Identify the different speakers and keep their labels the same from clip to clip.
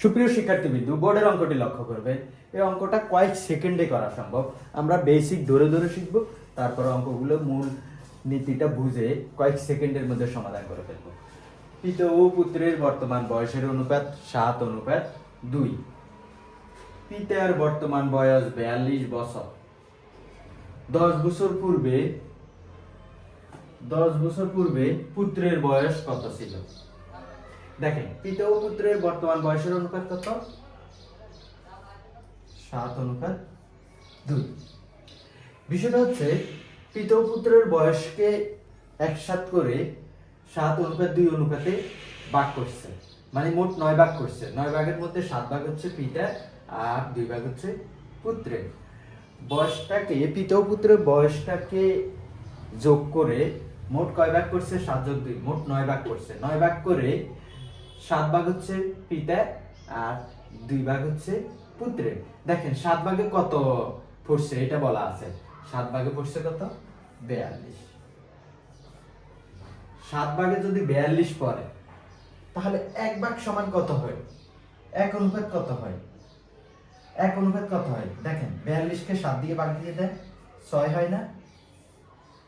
Speaker 1: সুপ্রিয় শিক্ষার্থীবৃন্দু, বোর্ডের অঙ্কটি লক্ষ্য করবে। এই অঙ্কটা কয়েক সেকেন্ডে করা সম্ভব। আমরা বেসিক ধরে ধরে শিখব, তারপর অঙ্কগুলো মূল নীতিটা বুঝে কয়েক সেকেন্ডের মধ্যে সমাধান করে ফেলব। পিতা ও পুত্রের বর্তমান বয়সের অনুপাত 7:2। পিতার বর্তমান বয়স 42 বছর। 10 বছর পূর্বে পুত্রের বয়স কত ছিল? দেখেন, পিতা ও পুত্রের বর্তমান বয়সের অনুপাত কত? 7:2। বিষয়টা হচ্ছে পিতা ও পুত্রের বয়সকে একসাথ করে 7:2 অনুপাতে ভাগ করছে, মানে মোট 9 ভাগ করছে। 9 ভাগের মধ্যে 7 ভাগ হচ্ছে পিতা আর 2 ভাগ হচ্ছে পুত্রের। বয়সটাকে, পিতা ও পুত্রের বয়সটাকে যোগ করে মোট কয় ভাগ করছে? 7+2, মোট 9 ভাগ করছে। 9 ভাগ করে 7 ভাগ হচ্ছে পিতা আর 2 ভাগ হচ্ছে পুত্রের। দেখেন 7 ভাগে কত পড়ছে এটা বলা আছে। 7 ভাগে পড়ছে কত? 42। 7 ভাগে যদি 42 পড়ে, তাহলে 1 ভাগ সমান কত হয়? 1 অনুপাত কত হয়? 1 অনুপাত কত হয়? দেখেন 42 কে 7 দিয়ে ভাগ দিয়ে দেন, 6 হয় না?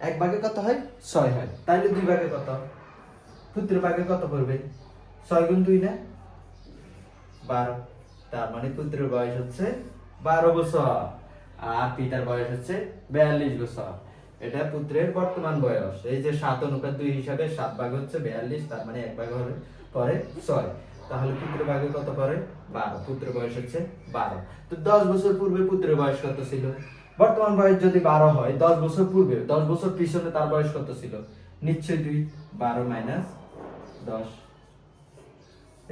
Speaker 1: 1 ভাগে কত হয়? 6 হয়। তাহলে 2 ভাগে কত? পুত্রের ভাগে কত পড়বে? 6 গুণ 2 না? 12। তার মানে পুত্রের বয়স হচ্ছে 12 বছর আর পিতার বয়স হচ্ছে 42 বছর। এটা পুত্রের বর্তমান বয়স। এই যে 7:2 হিসাবে 7 ভাগ হচ্ছে 42, তার মানে 1 ভাগ পরে 6। তাহলে পুত্রের ভাগে কত পড়ে? 12। পুত্রের বয়স হচ্ছে 12। তো 10 বছর পূর্বে পুত্রের বয়স কত ছিল? বর্তমান বয়স যদি 12 হয়, 10 বছর পূর্বে, 10 বছর পিছনে তার বয়স কত ছিল? নিশ্চয়ই 2। 12 মাইনাস 10।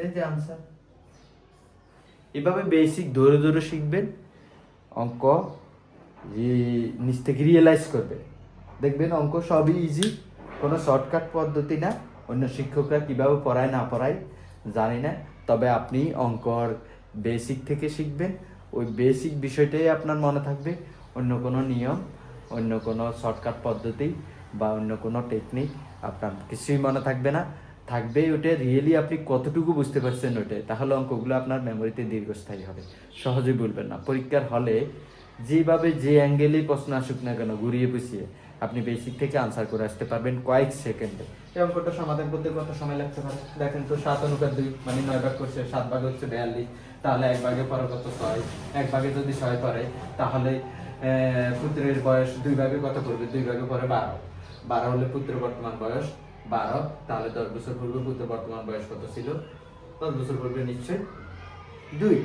Speaker 1: এই যে আনসার। এভাবে বেসিক ধরে ধরে শিখবেন, অঙ্ক নিচ থেকে রিয়েলাইজ করবে, দেখবেন অঙ্ক সবই ইজি, কোনো শর্টকাট পদ্ধতি না। অন্য শিক্ষকরা কিভাবে পড়ায় না পড়ায় জানি না, তবে আপনি অঙ্কর বেসিক থেকে শিখবেন। ওই বেসিক বিষয়টাই আপনার মনে থাকবে। অন্য কোনো নিয়ম, অন্য কোনো শর্টকাট পদ্ধতি বা অন্য কোনো টেকনিক আপনার কিছুই মনে থাকবে না। থাকবে ওটা রিয়েলি আপনি কতটুকু বুঝতে পারছেন ওটাই, তাহলে অঙ্কগুলো আপনার মেমোরিতে দীর্ঘস্থায়ী হবে, সহজেই ভুলবেন না। পরীক্ষার হলে যেভাবে যে অ্যাঙ্গেলেই প্রশ্ন আসুক না কেন, ঘুরিয়ে পুষিয়ে আপনি বেসিক থেকে আনসার করে আসতে পারবেন কয়েক সেকেন্ডে। এই অঙ্কটা সমাধান করতে কত সময় লাগতে পারে? দেখেন তো 7:2, মানে 9 ভাগ করছে, 7 ভাগ হচ্ছে 42, তাহলে 1 ভাগে পরে কত? 6। 1 ভাগে যদি 6 পড়ে, তাহলে পুত্রের বয়স 2 ভাগে কত করবে? 2 ভাগে পরে 12। 12 হলে পুত্রের বর্তমান বয়স 12। তাহলে 10 বছর পূর্বে পুত্রের বর্তমান বয়স কত ছিল? 10 বছর পূর্বে নিশ্চয় 2।